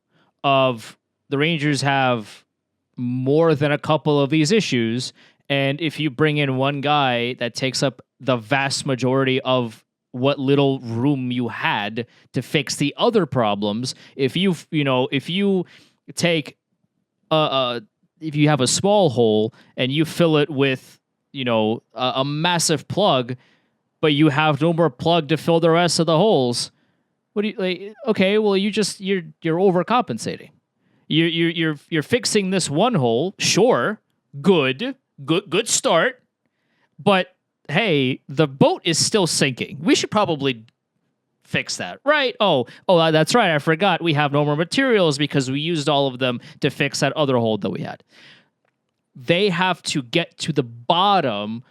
of the Rangers have more than a couple of these issues, and if you bring in one guy that takes up the vast majority of what little room you had to fix the other problems, if you take if you have a small hole and you fill it with a massive plug, but you have no more plug to fill the rest of the holes, what do you okay, well you're overcompensating. You're fixing this one hole, sure, good start, but hey, the boat is still sinking. We should probably fix that, right? Oh, that's right. I forgot we have no more materials because we used all of them to fix that other hole that we had. They have to get to the bottom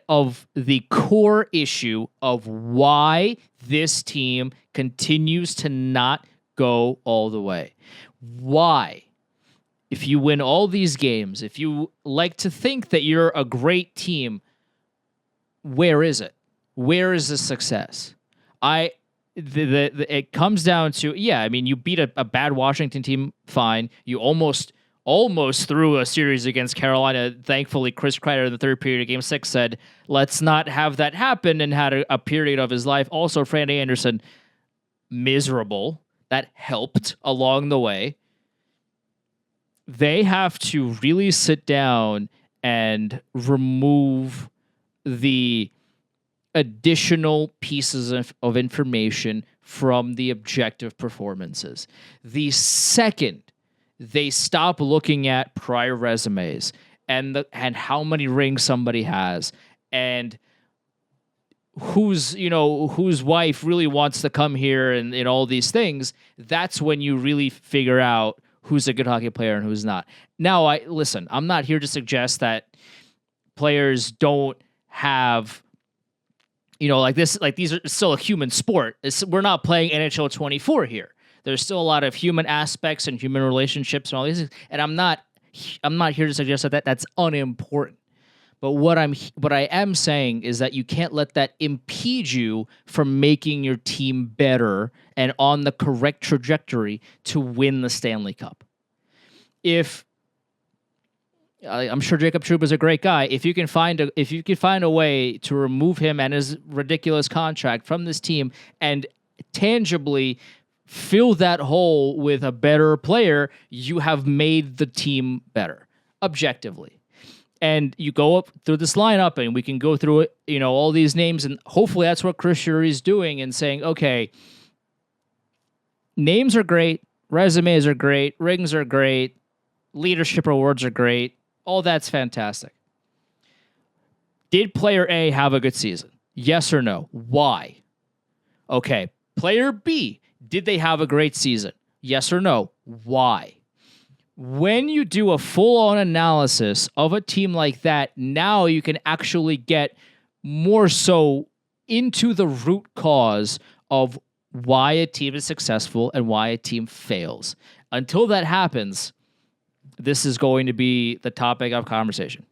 of the core issue of why this team continues to not go all the way. Why? If you win all these games, if you like to think that you're a great team, where is it? Where is the success? It comes down to, you beat a bad Washington team, fine. You almost threw a series against Carolina. Thankfully, Chris Kreider in the third period of Game 6 said, let's not have that happen, and had a period of his life. Also, Franny Anderson, miserable. That helped along the way. They have to really sit down and remove the additional pieces of information from the objective performances. The second they stop looking at prior resumes and how many rings somebody has and whose wife really wants to come here and all these things, that's when you really figure out who's a good hockey player and who's not. Now, I'm not here to suggest that players don't have, these are still a human sport. We're not playing NHL 24 here. There's still a lot of human aspects and human relationships and all these things. And I'm not here to suggest that that's unimportant. But what I am saying is that you can't let that impede you from making your team better and on the correct trajectory to win the Stanley Cup. I'm sure Jacob Trouba is a great guy. If you can find a way to remove him and his ridiculous contract from this team and tangibly fill that hole with a better player, you have made the team better, objectively. And you go up through this lineup, and we can go through it, all these names, and hopefully that's what Chris Shuri's doing and saying, okay, names are great, resumes are great, rings are great, leadership awards are great, all that's fantastic. Did player A have a good season? Yes or no? Why? Okay. Player B, did they have a great season? Yes or no? Why? When you do a full-on analysis of a team like that, now you can actually get more so into the root cause of why a team is successful and why a team fails. Until that happens, this is going to be the topic of conversation.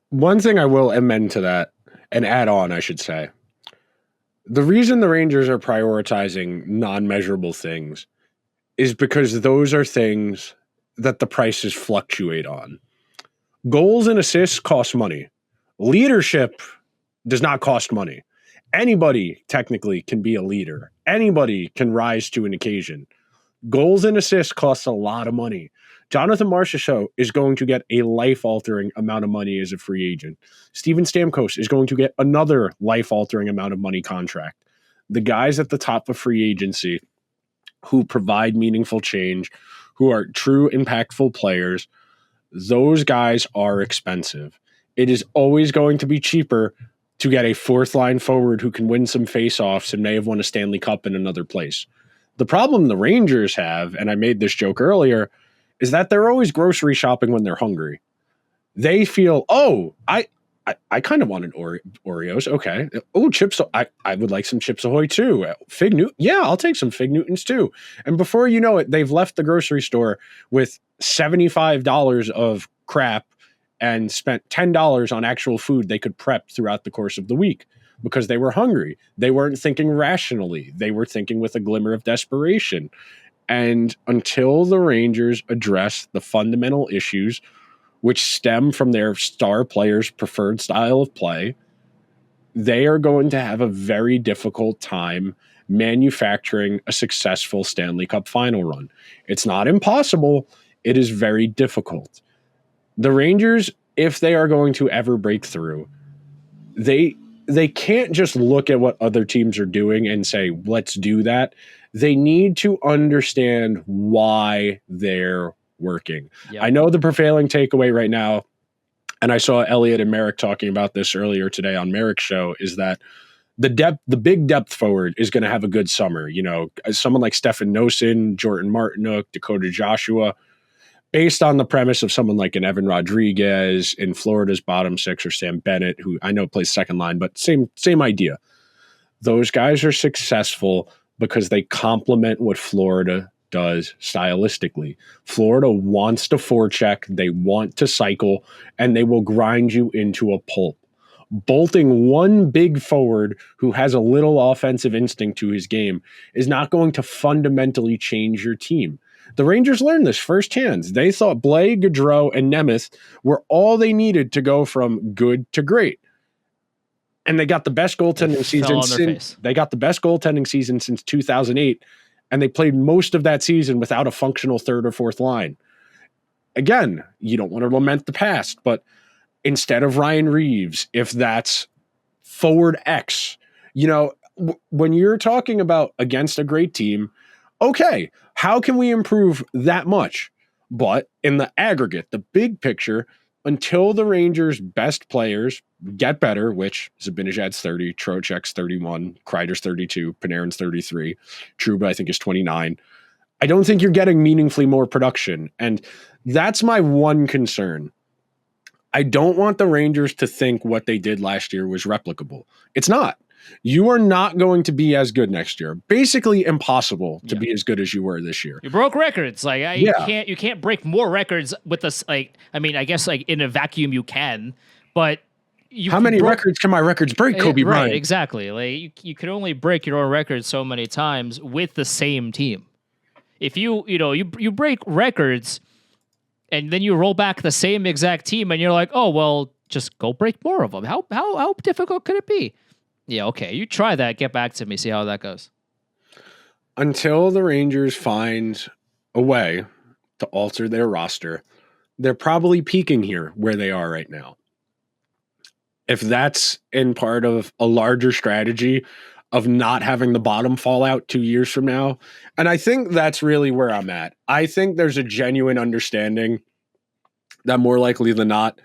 One thing I will amend to that, and add on, I should say. The reason the Rangers are prioritizing non-measurable things is because those are things that the prices fluctuate on. Goals and assists cost money. Leadership does not cost money. Anybody technically can be a leader. Anybody can rise to an occasion. Goals and assists cost a lot of money. Jonathan Marchessault is going to get a life-altering amount of money as a free agent. Steven Stamkos is going to get another life-altering amount of money contract. The guys at the top of free agency who provide meaningful change, who are true impactful players, those guys are expensive. It is always going to be cheaper to get a fourth line forward who can win some faceoffs and may have won a Stanley Cup in another place. The problem the Rangers have, and I made this joke earlier, is that they're always grocery shopping when they're hungry. They feel, I kind of wanted Oreos. Okay. Oh, Chips. I would like some Chips Ahoy too. Fig Newton. Yeah, I'll take some Fig Newtons too. And before you know it, they've left the grocery store with $75 of crap and spent $10 on actual food they could prep throughout the course of the week because they were hungry. They weren't thinking rationally. They were thinking with a glimmer of desperation. And until the Rangers address the fundamental issues which stem from their star players' preferred style of play, they are going to have a very difficult time manufacturing a successful Stanley Cup final run. It's not impossible. It is very difficult. The Rangers, if they are going to ever break through, they can't just look at what other teams are doing and say, let's do that. They need to understand why they're working. Yep. I know the prevailing takeaway right now, and I saw Elliot and Merrick talking about this earlier today on Merrick's show, is that the big depth forward is going to have a good summer. Someone like Stefan Noesen, Jordan Martinook, Dakota Joshua, based on the premise of someone like an Evan Rodriguez in Florida's bottom six, or Sam Bennett, who I know plays second line, but same idea. Those guys are successful because they complement what Florida does stylistically. Florida wants to forecheck, they want to cycle, and they will grind you into a pulp. Bolting one big forward who has a little offensive instinct to his game is not going to fundamentally change your team. The Rangers learned this firsthand. They thought Blais, Gaudreau, and Nemeth were all they needed to go from good to great. And they got the best goaltending season since 2008. And they played most of that season without a functional third or fourth line. Again, you don't want to lament the past, but instead of Ryan Reeves, if that's forward X, when you're talking about against a great team, okay, how can we improve that much? But in the aggregate, the big picture, until the Rangers' best players get better, which Zibanejad's 30, Trocheck's 31, Kreider's 32, Panarin's 33, Trouba I think is 29. I don't think you're getting meaningfully more production. And that's my one concern. I don't want the Rangers to think what they did last year was replicable. It's not. You are not going to be as good next year. Basically impossible to be as good as you were this year. You broke records. You can't break more records with this. I guess in a vacuum you can, but how many records can my records break, Kobe Bryant? Right, exactly. You can only break your own records so many times with the same team. If you break records and then you roll back the same exact team and you're like, oh well, just go break more of them. How difficult could it be? Yeah, okay. You try that. Get back to me. See how that goes. Until the Rangers find a way to alter their roster, they're probably peaking here where they are right now. If that's in part of a larger strategy of not having the bottom fall out 2 years from now, and I think that's really where I'm at. I think there's a genuine understanding that more likely than not,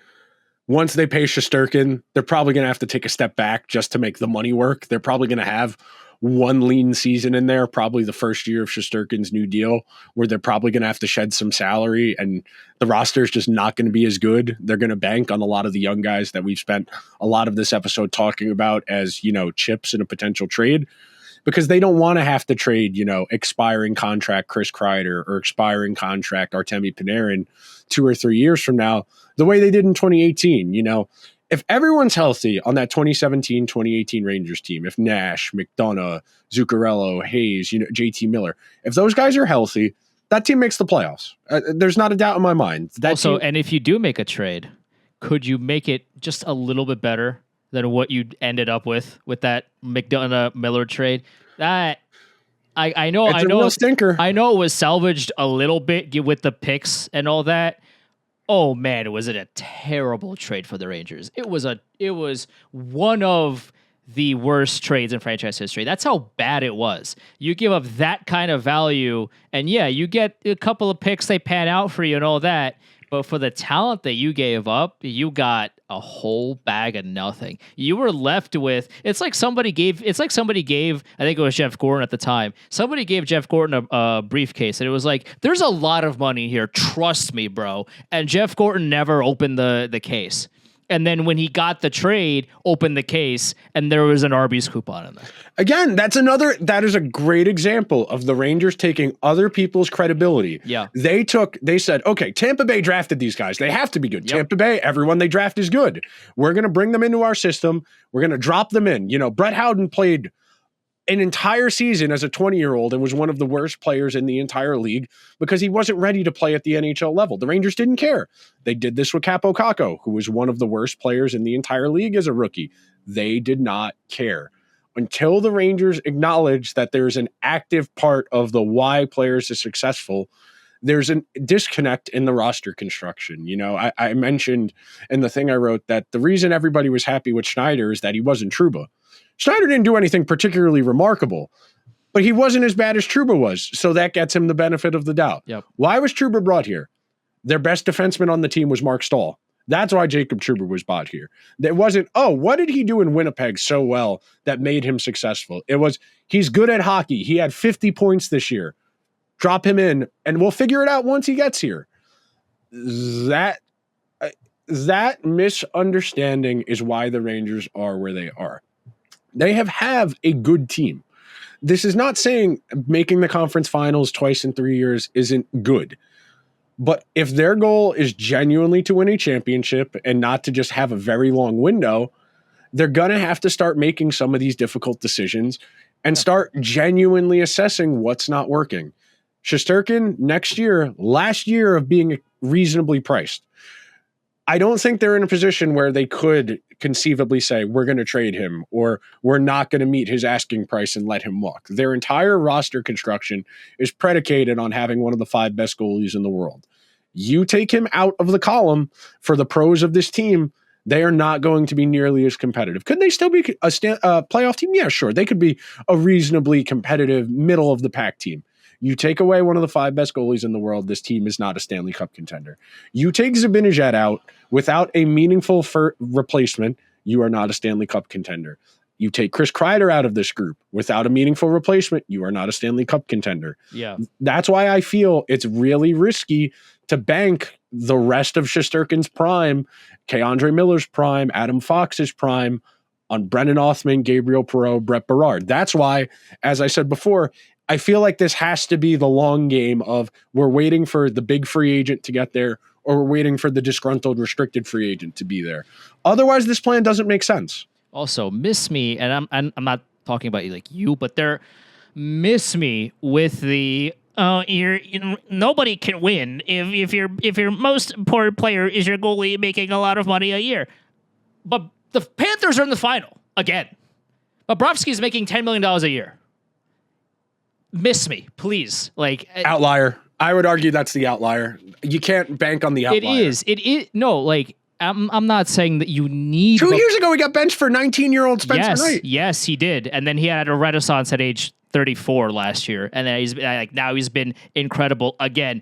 once they pay Shesterkin, they're probably going to have to take a step back just to make the money work. They're probably going to have one lean season in there, probably the first year of Shesterkin's new deal, where they're probably going to have to shed some salary and the roster is just not going to be as good. They're going to bank on a lot of the young guys that we've spent a lot of this episode talking about as, chips in a potential trade, because they don't want to have to trade, expiring contract Chris Kreider or expiring contract Artemi Panarin 2 or 3 years from now, the way they did in 2018. If everyone's healthy on that 2017-2018 Rangers team, if Nash, McDonough, Zuccarello, Hayes, JT Miller, if those guys are healthy, that team makes the playoffs. There's not a doubt in my mind. And if you do make a trade, could you make it just a little bit better than what you ended up with that McDonough Miller trade? That I know, it's a real stinker. I know it was salvaged a little bit with the picks and all that. Oh man, was it a terrible trade for the Rangers? It was one of the worst trades in franchise history. That's how bad it was. You give up that kind of value, and yeah, you get a couple of picks, they pan out for you and all that. But for the talent that you gave up, you got a whole bag of nothing. You were left with, it's like somebody gave, I think it was Jeff Gordon at the time. Somebody gave Jeff Gordon a briefcase and it was like, there's a lot of money here. Trust me, bro. And Jeff Gordon never opened the case. And then when he got the trade, opened the case, and there was an Arby's coupon in there. Again, that is a great example of the Rangers taking other people's credibility. Yeah. They said, okay, Tampa Bay drafted these guys. They have to be good. Yep. Tampa Bay, everyone they draft is good. We're going to bring them into our system. We're going to drop them in. Brett Howden played an entire season as a 20-year-old and was one of the worst players in the entire league because he wasn't ready to play at the NHL level. The Rangers didn't care. They did this with Capo Caco, who was one of the worst players in the entire league as a rookie. They did not care until the Rangers acknowledged that there's an active part of the why players are successful. There's a disconnect in the roster construction. I mentioned in the thing I wrote that the reason everybody was happy with Schneider is that he wasn't Trouba. Schneider didn't do anything particularly remarkable, but he wasn't as bad as Trouba was, so that gets him the benefit of the doubt. Yep. Why was Trouba brought here? Their best defenseman on the team was Mark Stahl. That's why Jacob Trouba was bought here. It wasn't, what did he do in Winnipeg so well that made him successful? It was, he's good at hockey. He had 50 points this year. Drop him in, and we'll figure it out once he gets here. That misunderstanding is why the Rangers are where they are. They have a good team. This is not saying making the conference finals twice in 3 years isn't good. But if their goal is genuinely to win a championship and not to just have a very long window, they're going to have to start making some of these difficult decisions and start genuinely assessing what's not working. Shesterkin last year of being reasonably priced. I don't think they're in a position where they could conceivably say, we're going to trade him or we're not going to meet his asking price and let him walk. Their entire roster construction is predicated on having one of the 5 best goalies in the world. You take him out of the column for the pros of this team, they are not going to be nearly as competitive. Could they still be a playoff team? Yeah, sure. They could be a reasonably competitive middle of the pack team. You take away one of the 5 best goalies in the world, this team is not a Stanley Cup contender. You take Zibanejad out without a meaningful replacement, you are not a Stanley Cup contender. You take Chris Kreider out of this group without a meaningful replacement, you are not a Stanley Cup contender. Yeah. That's why I feel it's really risky to bank the rest of Shesterkin's prime, K'Andre Miller's prime, Adam Fox's prime on Brennan Othman, Gabriel Perreault, Brett Berard. That's why, as I said before, I feel like this has to be the long game of we're waiting for the big free agent to get there or we're waiting for the disgruntled restricted free agent to be there. Otherwise, this plan doesn't make sense. Also, miss me, and I'm not talking about you, but they're miss me with the nobody can win if your most important player is your goalie making a lot of money a year. But the Panthers are in the final again. Bobrovsky is making $10 million a year. Miss me, please. Outlier. I would argue that's the outlier. You can't bank on the outlier. It is. No, like, I'm not saying that you need... 2 years ago, he got benched for 19-year-old Spencer Knight. Yes, he did. And then he had a renaissance at age 34 last year. And then now he's been incredible again.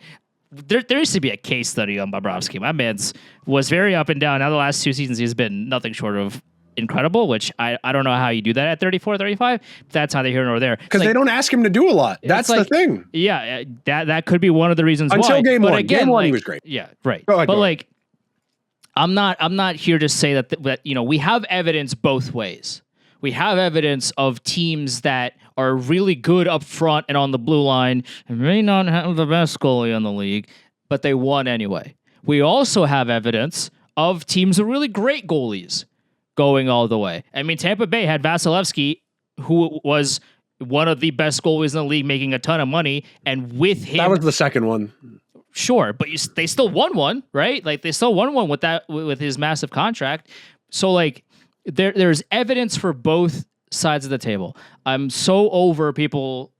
There used to be a case study on Bobrovsky. My man's was very up and down. Now the last 2 seasons, he's been nothing short of incredible, which I don't know how you do that at 34, 35. That's neither here nor there. Because they don't ask him to do a lot. That's the thing. Yeah, that could be one of the reasons why. Until game one. Again, Game one, he was great. Yeah, right. Go ahead, but like, I'm not here to say that we have evidence both ways. We have evidence of teams that are really good up front and on the blue line and may not have the best goalie in the league, but they won anyway. We also have evidence of teams with really great goalies going all the way. I mean, Tampa Bay had Vasilevsky, who was one of the best goalies in the league, making a ton of money, and with him... That was the second one. Sure, but they still won one, right? Like, they still won one with his massive contract. So, like, there's evidence for both sides of the table. I'm so over people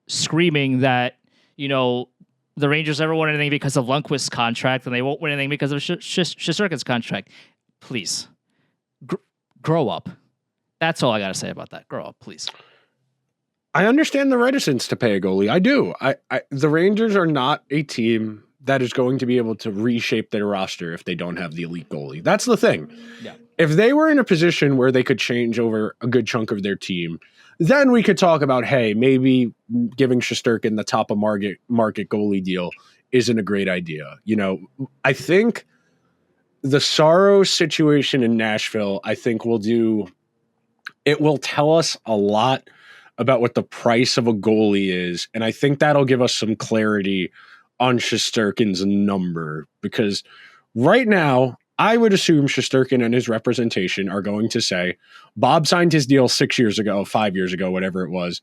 screaming that, the Rangers never won anything because of Lundqvist's contract, and they won't win anything because of Shesterkin's contract. Please, grow up. That's all I got to say about that. Grow up, please. I understand the reticence to pay a goalie. I do. The Rangers are not a team that is going to be able to reshape their roster if they don't have the elite goalie. That's the thing. Yeah. If they were in a position where they could change over a good chunk of their team, then we could talk about, hey, maybe giving Shesterkin the top of market goalie deal isn't a great idea. I think the Saros situation in Nashville, it will tell us a lot about what the price of a goalie is. And I think that'll give us some clarity on Shesterkin's number, because right now, I would assume Shesterkin and his representation are going to say, Bob signed his deal 6 years ago, 5 years ago, whatever it was.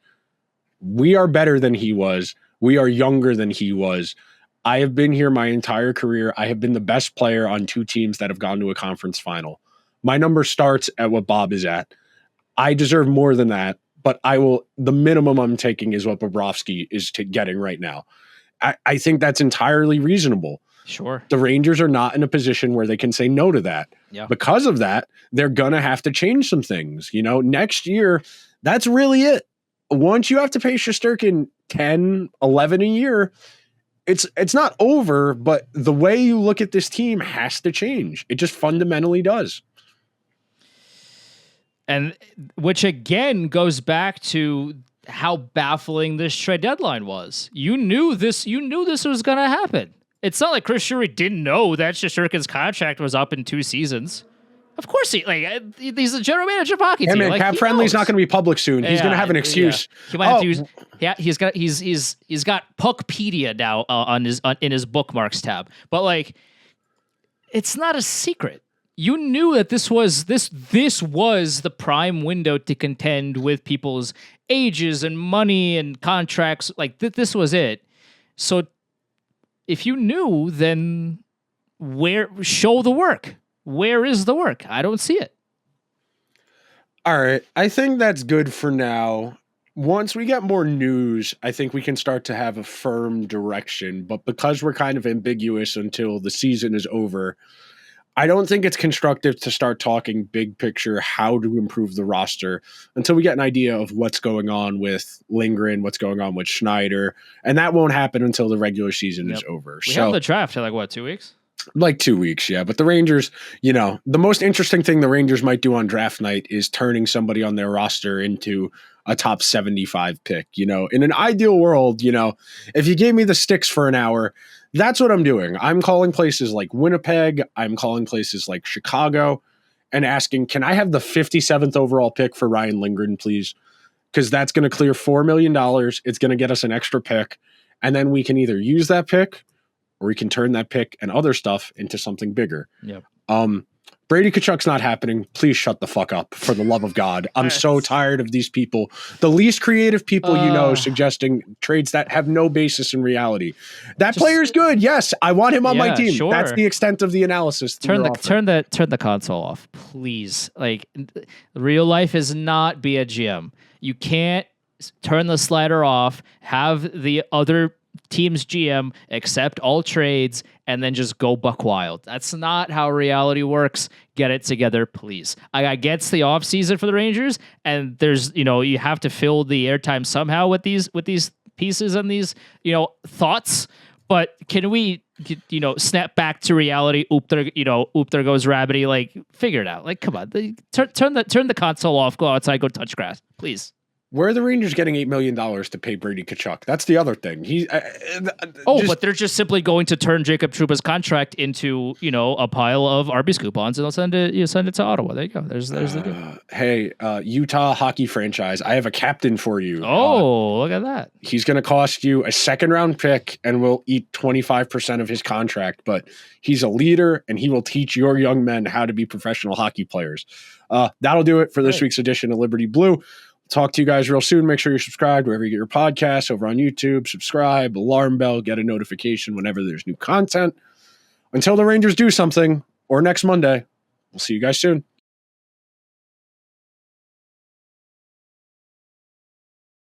We are better than he was. We are younger than he was. I have been here my entire career. I have been the best player on 2 teams that have gone to a conference final. My number starts at what Bob is at. I deserve more than that, but the minimum I'm taking is what Bobrovsky is getting right now. I think that's entirely reasonable. Sure. The Rangers are not in a position where they can say no to that. Yeah. Because of that, they're going to have to change some things. Next year, that's really it. Once you have to pay Shesterkin 10, 11 a year, it's not over, but the way you look at this team has to change. It just fundamentally does. And which again goes back to how baffling this trade deadline was. You knew this was going to happen. It's not like Chris Drury didn't know that Shesterkin's contract was up in 2 seasons. Of course he's the general manager of hockey team. Man, Cap Friendly's not going to be public soon. He's going to have an excuse. Yeah. He might have to use. Yeah, he's got Puckpedia now in his bookmarks tab. But it's not a secret. You knew that this was the prime window to contend with people's ages and money and contracts. This was it. So if you knew, then show the work. Where is the work? I don't see it. All right. I think that's good for now. Once we get more news, I think we can start to have a firm direction. But because we're kind of ambiguous until the season is over, I don't think it's constructive to start talking big picture, how to improve the roster, until we get an idea of what's going on with Lindgren, what's going on with Schneider. And that won't happen until the regular season is over. We have the draft in 2 weeks? 2 weeks, yeah. But the Rangers, the most interesting thing the Rangers might do on draft night is turning somebody on their roster into a top 75 pick. In an ideal world, if you gave me the sticks for an hour, that's what I'm doing. I'm calling places like Winnipeg. I'm calling places like Chicago and asking, can I have the 57th overall pick for Ryan Lindgren, please? Because that's going to clear $4 million. It's going to get us an extra pick. And then we can either use that pick or we can turn that pick and other stuff into something bigger. Yep. Brady Tkachuk's not happening. Please shut the fuck up, for the love of God. I'm so tired of these people. The least creative people suggesting trades that have no basis in reality. That player's good. Yes, I want him on my team. Sure. That's the extent of the analysis. Turn the console off, please. Real life is not be a GM. You can't turn the slider off, have the other team's GM accept all trades and then just go buck wild. That's not how reality works. Get it together, please. I gets the offseason for the Rangers, and there's, you have to fill the airtime somehow with these pieces and these, thoughts. But can we, snap back to reality? Oop, there goes Rabbity. Like, figure it out. Like, come on, turn the console off. Go outside. Go touch grass, please. Where are the Rangers getting $8 million to pay Brady Tkachuk? That's the other thing. But they're just simply going to turn Jacob Trouba's contract into, a pile of Arby's coupons, and they'll send it to Ottawa. There you go. There's the deal. Hey, Utah hockey franchise, I have a captain for you. Oh, look at that. He's going to cost you a second-round pick and will eat 25% of his contract, but he's a leader, and he will teach your young men how to be professional hockey players. That'll do it for this week's edition of Liberty Blue. Talk to you guys real soon. Make sure you're subscribed wherever you get your podcasts, over on YouTube. Subscribe, alarm bell, get a notification whenever there's new content. Until the Rangers do something, or next Monday, we'll see you guys soon.